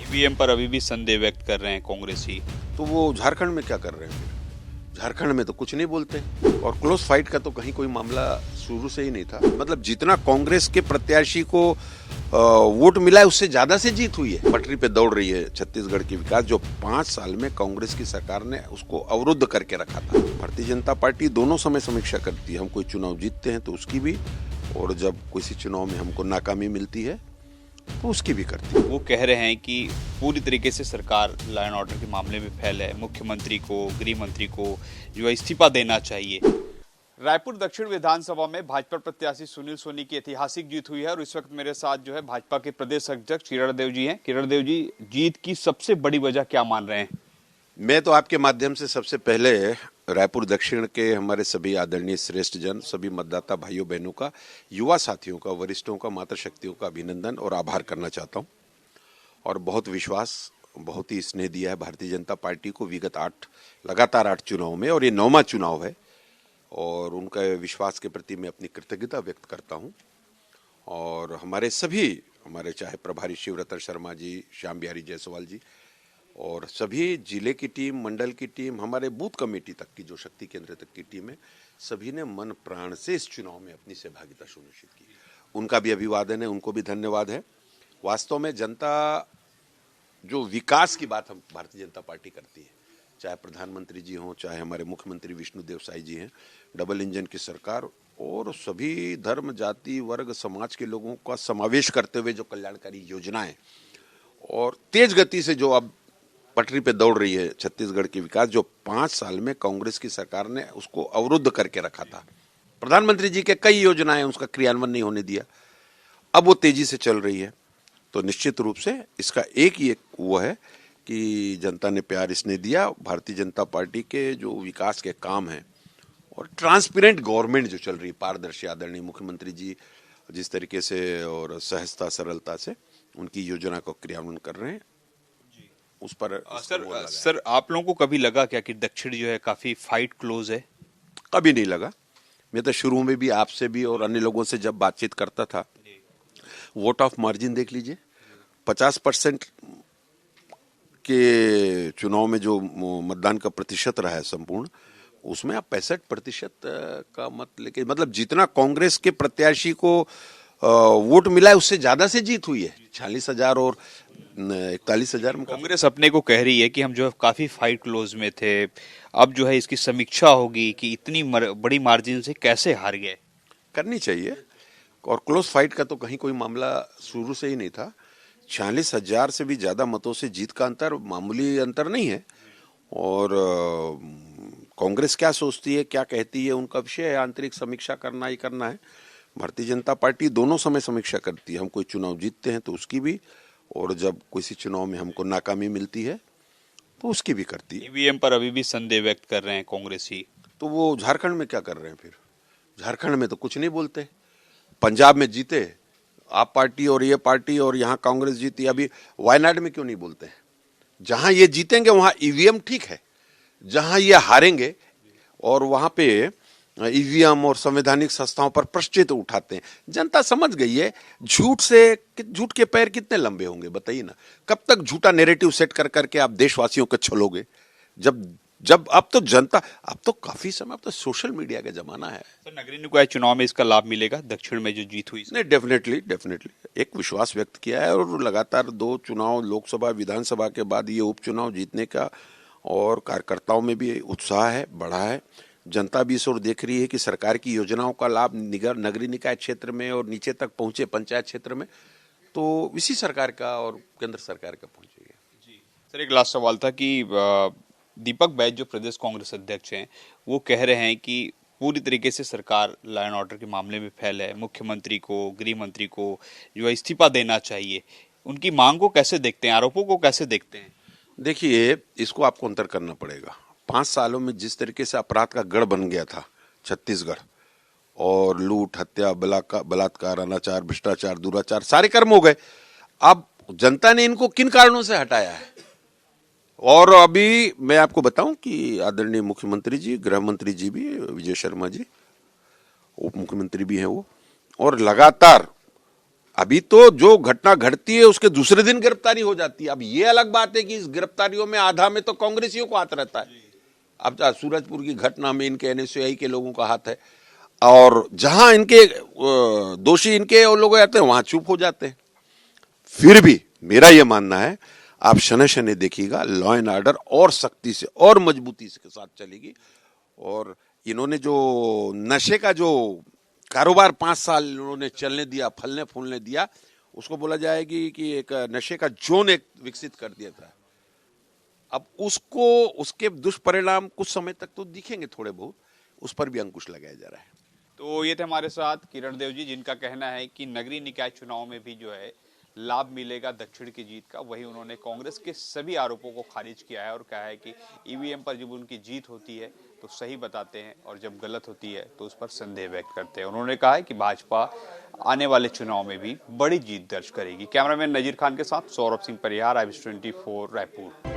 EVM पर अभी भी संदेह व्यक्त कर रहे हैं कांग्रेसी। तो वो झारखंड में क्या कर रहे हैं? झारखंड में तो कुछ नहीं बोलते। और क्लोज फाइट का तो कहीं कोई मामला शुरू से ही नहीं था। मतलब जितना कांग्रेस के प्रत्याशी को वोट मिला है उससे ज्यादा से जीत हुई है। पटरी पे दौड़ रही है छत्तीसगढ़ की विकास, जो 5 साल में कांग्रेस की सरकार ने उसको अवरुद्ध करके रखा था। भारतीय जनता पार्टी दोनों समय समीक्षा करती है। हम कोई चुनाव जीतते हैं तो उसकी भी, और जब किसी चुनाव में हमको नाकामी मिलती है तो उसकी भी करती है। वो कह रहे हैं कि पूरी तरीके से सरकार लॉ एंड ऑर्डर के मामले में फेल है, मुख्यमंत्री को, गृह मंत्री को जो है इस्तीफा देना चाहिए। रायपुर दक्षिण विधानसभा में भाजपा प्रत्याशी सुनील सोनी की ऐतिहासिक जीत हुई है और इस वक्त मेरे साथ जो है भाजपा के प्रदेश अध्यक्ष किरणदेव जी हैं। किरणदेव जी, जीत की सबसे बड़ी वजह क्या मान रहे हैं? मैं तो आपके माध्यम से सबसे पहले रायपुर दक्षिण के हमारे सभी आदरणीय श्रेष्ठ जन, सभी मतदाता भाइयों बहनों का, युवा साथियों का, वरिष्ठों का, मातृशक्तियों का अभिनंदन और आभार करना चाहता हूं। और बहुत विश्वास, बहुत ही स्नेह दिया है भारतीय जनता पार्टी को विगत लगातार 8 चुनाव में, और ये 9वां चुनाव है। और उनका विश्वास के प्रति मैं अपनी कृतज्ञता व्यक्त करता हूं। और हमारे चाहे प्रभारी शिवरतन शर्मा जी, श्याम बिहारी जायसवाल जी, और सभी जिले की टीम, मंडल की टीम, हमारे बूथ कमेटी तक की, जो शक्ति केंद्र तक की टीम है, सभी ने मन प्राण से इस चुनाव में अपनी सहभागिता सुनिश्चित की। उनका भी अभिवादन है, उनको भी धन्यवाद है। वास्तव में जनता जो विकास की बात हम भारतीय जनता पार्टी करती है, चाहे प्रधानमंत्री जी हों, चाहे हमारे मुख्यमंत्री विष्णुदेव साई जी हैं, डबल इंजन की सरकार, और सभी धर्म, जाति, वर्ग, समाज के लोगों का समावेश करते हुए जो कल्याणकारी योजनाएं, और तेज गति से जो अब पटरी पे दौड़ रही है छत्तीसगढ़ की विकास, जो 5 साल में कांग्रेस की सरकार ने उसको अवरुद्ध करके रखा था। प्रधानमंत्री जी के कई योजनाएं उसका क्रियान्वयन नहीं होने दिया, अब वो तेजी से चल रही है। तो निश्चित रूप से इसका एक वो है कि जनता ने प्यार इसने दिया। भारतीय जनता पार्टी के जो विकास के काम हैं और ट्रांसपेरेंट गवर्नमेंट जो चल रही है, पारदर्शी, आदरणीय मुख्यमंत्री जी जिस तरीके से और सहजता, सरलता से उनकी योजना को क्रियान्वयन कर रहे हैं, उस पर सर आप लोगों को कभी लगा क्या कि दक्षिण जो है काफी फाइट क्लोज है? कभी नहीं लगा। मैं तो शुरू में भी आपसे भी और अन्य लोगों से जब बातचीत करता था, वोट ऑफ मार्जिन देख लीजिए, 50% के चुनाव में जो मतदान का प्रतिशत रहा है संपूर्ण, उसमें आप 65% का मत लेके, मतलब जितना कांग्रेस के प्रत्याशी को वोट मिला है उससे ज्यादा से जीत हुई है। 46,000 और 41,000 में कांग्रेस अपने को कह रही है कि हम जो है काफी फाइट क्लोज में थे, अब जो है इसकी समीक्षा होगी कि इतनी बड़ी मार्जिन से कैसे हार गए। करनी चाहिए। और क्लोज फाइट का तो कहीं कोई मामला शुरू से ही नहीं था। 46,000 से भी ज्यादा मतों से जीत का अंतर मामूली अंतर नहीं है। और कांग्रेस क्या सोचती है, क्या कहती है, उनका विषय है, आंतरिक समीक्षा करना ही करना है। भारतीय जनता पार्टी दोनों समय समीक्षा करती है। हम कोई चुनाव जीतते हैं तो उसकी भी, और जब किसी चुनाव में हमको नाकामी मिलती है तो उसकी भी करती है। ईवीएम पर अभी भी संदेह व्यक्त कर रहे हैं कांग्रेसी। तो वो झारखंड में क्या कर रहे हैं फिर? झारखंड में तो कुछ नहीं बोलते। पंजाब में जीते आप पार्टी और ये पार्टी, और यहाँ कांग्रेस जीती। अभी वायनाड में क्यों नहीं बोलते हैं? जहां ये जीतेंगे वहां ईवीएम ठीक है, जहां ये हारेंगे और वहां पे ईवीएम और संवैधानिक संस्थाओं पर प्रश्न उठाते हैं। जनता समझ गई है झूठ के पैर कितने लंबे होंगे, बताइए ना। कब तक झूठा नैरेटिव सेट कर करके आप देशवासियों को छलोगे? जब अब तो जनता, अब तो काफी समय, अब तो सोशल मीडिया का जमाना है। तो नगरीय निकाय चुनाव में इसका लाभ मिलेगा दक्षिण में जो जीत हुई? नहीं, डेफिनेटली एक विश्वास व्यक्त किया है। और लगातार 2 चुनाव, लोकसभा, विधानसभा के बाद ये उपचुनाव जीतने का, और कार्यकर्ताओं में भी उत्साह है, बढ़ा है। जनता भी इस ओर देख रही है कि सरकार की योजनाओं का लाभ नगरीय निकाय क्षेत्र में और नीचे तक पहुंचे, पंचायत क्षेत्र में, तो इसी सरकार का और केंद्र सरकार का पहुंचेगा। जी सर, एक लास्ट सवाल था कि दीपक बैज जो प्रदेश कांग्रेस अध्यक्ष हैं, वो कह रहे हैं कि पूरी तरीके से सरकार लॉ एंड ऑर्डर के मामले में फेल है, मुख्यमंत्री को, गृह मंत्री को जो है इस्तीफा देना चाहिए। उनकी मांग को कैसे देखते हैं, आरोपों को कैसे देखते हैं? देखिए, इसको आपको अंतर करना पड़ेगा। 5 सालों में जिस तरीके से अपराध का गढ़ बन गया था छत्तीसगढ़, और लूट, हत्या, बलात्कार, अनाचार, भ्रष्टाचार, दुराचार, सारे कर्म हो गए। अब जनता ने इनको किन कारणों से हटाया है? और अभी मैं आपको बताऊं कि आदरणीय मुख्यमंत्री जी, गृह मंत्री जी भी, विजय शर्मा जी, उप मुख्यमंत्री भी हैं वो, और लगातार अभी तो जो घटना घटती है उसके दूसरे दिन गिरफ्तारी हो जाती है। अब ये अलग बात है कि इस गिरफ्तारियों में आधा में तो कांग्रेसियों को हाथ रहता है। अब सूरजपुर की घटना में इनके एनएसयूआई के लोगों का हाथ है, और जहां इनके दोषी इनके और लोग आते हैं वहां चुप हो जाते हैं। फिर भी मेरा यह मानना है, आप शनै शनै देखिएगा, लॉ एंड ऑर्डर और सख्ती से और मजबूती के साथ चलेगी। और इन्होंने जो नशे का जो कारोबार 5 साल इन्होंने चलने दिया, फलने फूलने दिया, उसको बोला जाएगी कि एक नशे का जोन एक विकसित कर दिया था। अब उसको, उसके दुष्परिणाम कुछ समय तक तो दिखेंगे थोड़े बहुत, उस पर भी अंकुश लगाया जा रहा है। तो ये थे हमारे साथ किरण देव जी, जिनका कहना है कि नगरीय निकाय चुनाव में भी जो है लाभ मिलेगा दक्षिण की जीत का। वही उन्होंने कांग्रेस के सभी आरोपों को खारिज किया है और कहा है कि ईवीएम पर जब उनकी जीत होती है तो सही बताते हैं और जब गलत होती है तो उस पर संदेह व्यक्त करते हैं। उन्होंने कहा है कि भाजपा आने वाले चुनाव में भी बड़ी जीत दर्ज करेगी। कैमरामैन नजीर खान के साथ सौरभ सिंह परिहार, IBC 24 रायपुर।